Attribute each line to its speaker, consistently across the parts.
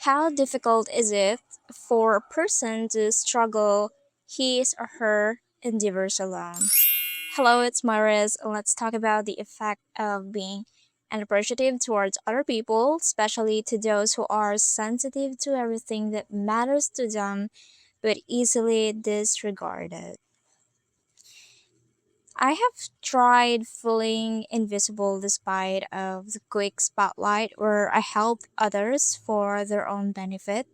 Speaker 1: How difficult is it for a person to struggle his or her endeavors alone? Hello, it's Maris, and let's talk about the effect of being unappreciative towards other people, especially to those who are sensitive to everything that matters to them but easily disregarded. I have tried feeling invisible despite of the quick spotlight where I helped others for their own benefit.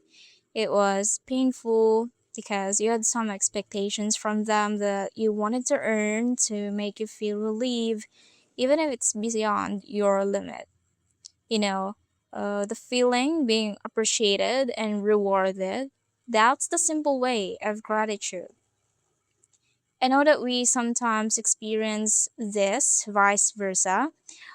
Speaker 1: It was painful because you had some expectations from them that you wanted to earn to make you feel relieved, even if it's beyond your limit. You know, the feeling being appreciated and rewarded, that's the simple way of gratitude. I know that we sometimes experience this vice versa.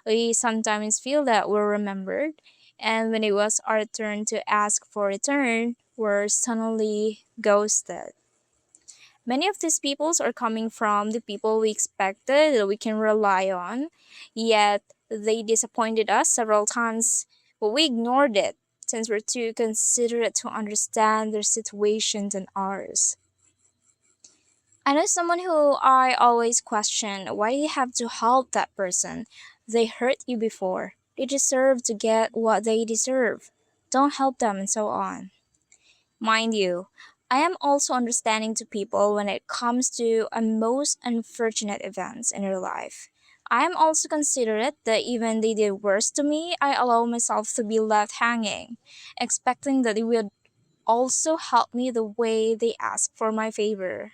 Speaker 1: We sometimes feel that we're remembered, and when it was our turn to ask for return, we're suddenly ghosted. Many of these peoples are coming from the people we expected that we can rely on, yet they disappointed us several times, but we ignored it since we're too considerate to understand their situation than ours. I know someone who I always question why you have to help that person. They hurt you before. They deserve to get what they deserve. Don't help them and so on. Mind you, I am also understanding to people when it comes to a most unfortunate events in their life. I am also considerate that even they did worse to me, I allow myself to be left hanging, expecting that they would also help me the way they ask for my favor.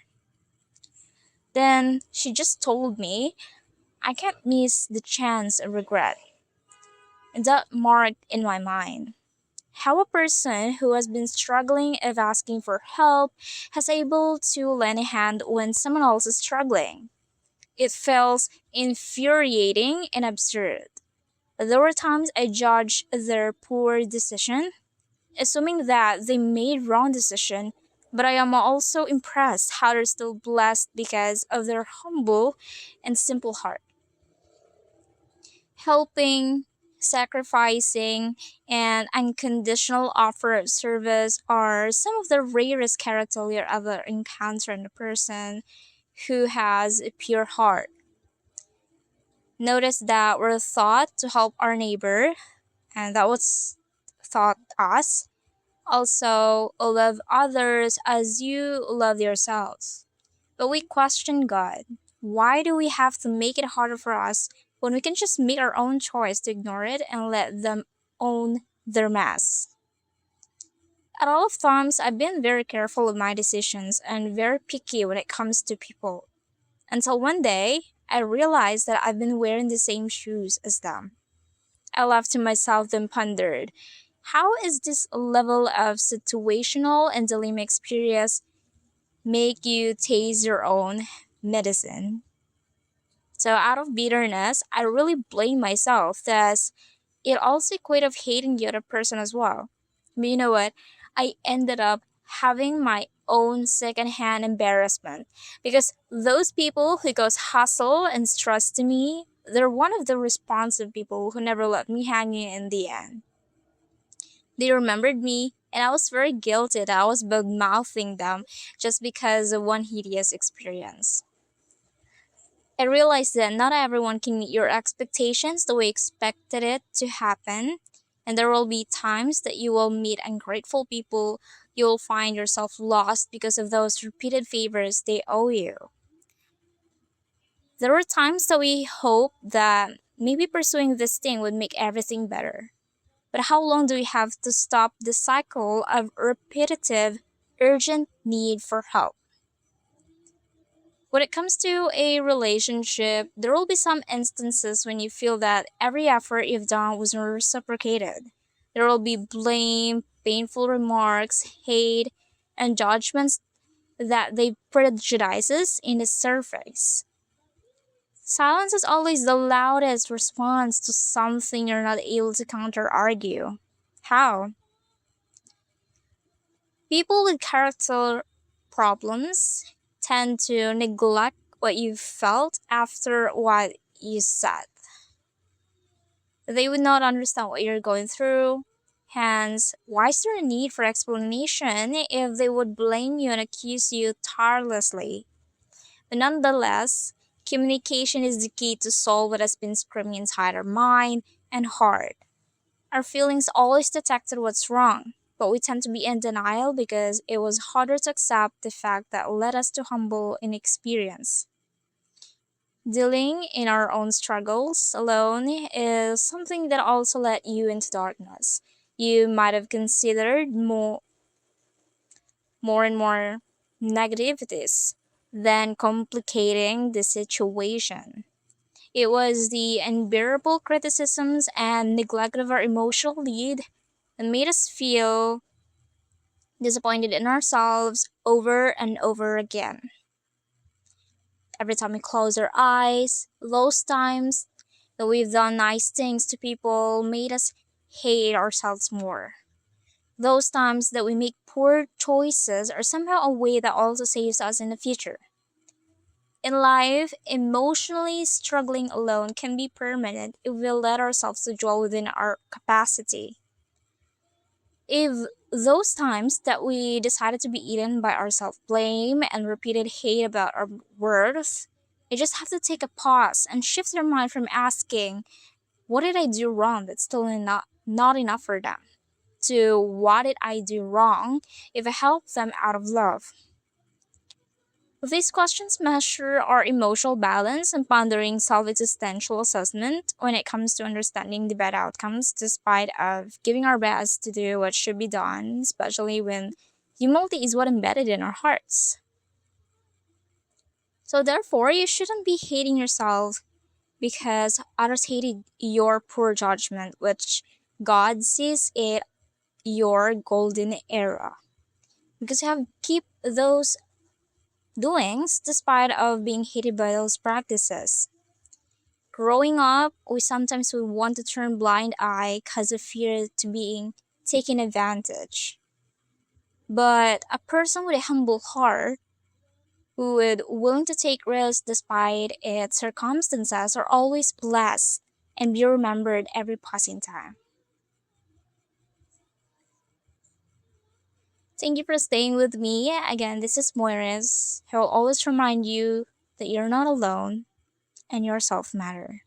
Speaker 1: Then she just told me I can't miss the chance of regret. And that marked in my mind how a person who has been struggling of asking for help has able to lend a hand when someone else is struggling. It feels infuriating and absurd. There were times I judged their poor decision, assuming that they made wrong decision, but I am also impressed how they're still blessed because of their humble and simple heart. Helping, sacrificing, and unconditional offer of service are some of the rarest character you'll ever encounter in a person who has a pure heart. Notice that we're thought to help our neighbor, and that was thought us. Also, love others as you love yourselves. But we question God. Why do we have to make it harder for us when we can just make our own choice to ignore it and let them own their mess? At all of times, I've been very careful of my decisions and very picky when it comes to people. Until one day, I realized that I've been wearing the same shoes as them. I laughed to myself, then pondered, how is this level of situational and dilemma experience make you taste your own medicine? So out of bitterness, I really blame myself. Thus, it also equated of hating the other person as well. But you know what? I ended up having my own secondhand embarrassment because those people who goes hustle and stress to me, they're one of the responsive people who never left me hanging in the end. They remembered me, and I was very guilty that I was bad mouthing them just because of one hideous experience. I realized that not everyone can meet your expectations the way you expected it to happen. And there will be times that you will meet ungrateful people. You will find yourself lost because of those repeated favors they owe you. There were times that we hope that maybe pursuing this thing would make everything better. But how long do we have to stop the cycle of repetitive, urgent need for help? When it comes to a relationship, there will be some instances when you feel that every effort you've done was not reciprocated. There will be blame, painful remarks, hate, and judgments that they prejudices in the surface. Silence is always the loudest response to something you're not able to counter argue. How? People with character problems tend to neglect what you felt after what you said. They would not understand what you're going through. Hence, why is there a need for explanation if they would blame you and accuse you tirelessly? But nonetheless, communication is the key to solve what has been screaming inside our mind and heart. Our feelings always detected what's wrong, but we tend to be in denial because it was harder to accept the fact that led us to humble inexperience. Dealing in our own struggles alone is something that also led you into darkness. You might have considered more and more negativities than complicating the situation. It was the unbearable criticisms and neglect of our emotional lead that made us feel disappointed in ourselves over and over again. Every time we close our eyes, those times that we've done nice things to people made us hate ourselves more. Those times that we make poor choices are somehow a way that also saves us in the future. In life, emotionally struggling alone can be permanent if we let ourselves to dwell within our capacity. If those times that we decided to be eaten by our self blame and repeated hate about our worth, you just have to take a pause and shift your mind from asking, what did I do wrong that's still not enough for them? To what did I do wrong if I help them out of love? These questions measure our emotional balance and pondering self-existential assessment when it comes to understanding the bad outcomes despite of giving our best to do what should be done, especially when humility is what embedded in our hearts. So therefore, you shouldn't be hating yourself because others hated your poor judgment, which God sees it your golden era. Because you have keep those doings despite of being hated by those practices. Growing up, we sometimes would want to turn blind eye because of fear to being taken advantage. But a person with a humble heart who would willing to take risks despite its circumstances are always blessed and be remembered every passing time. Thank you for staying with me. Again, this is Moiris, who will always remind you that you're not alone and your self matter.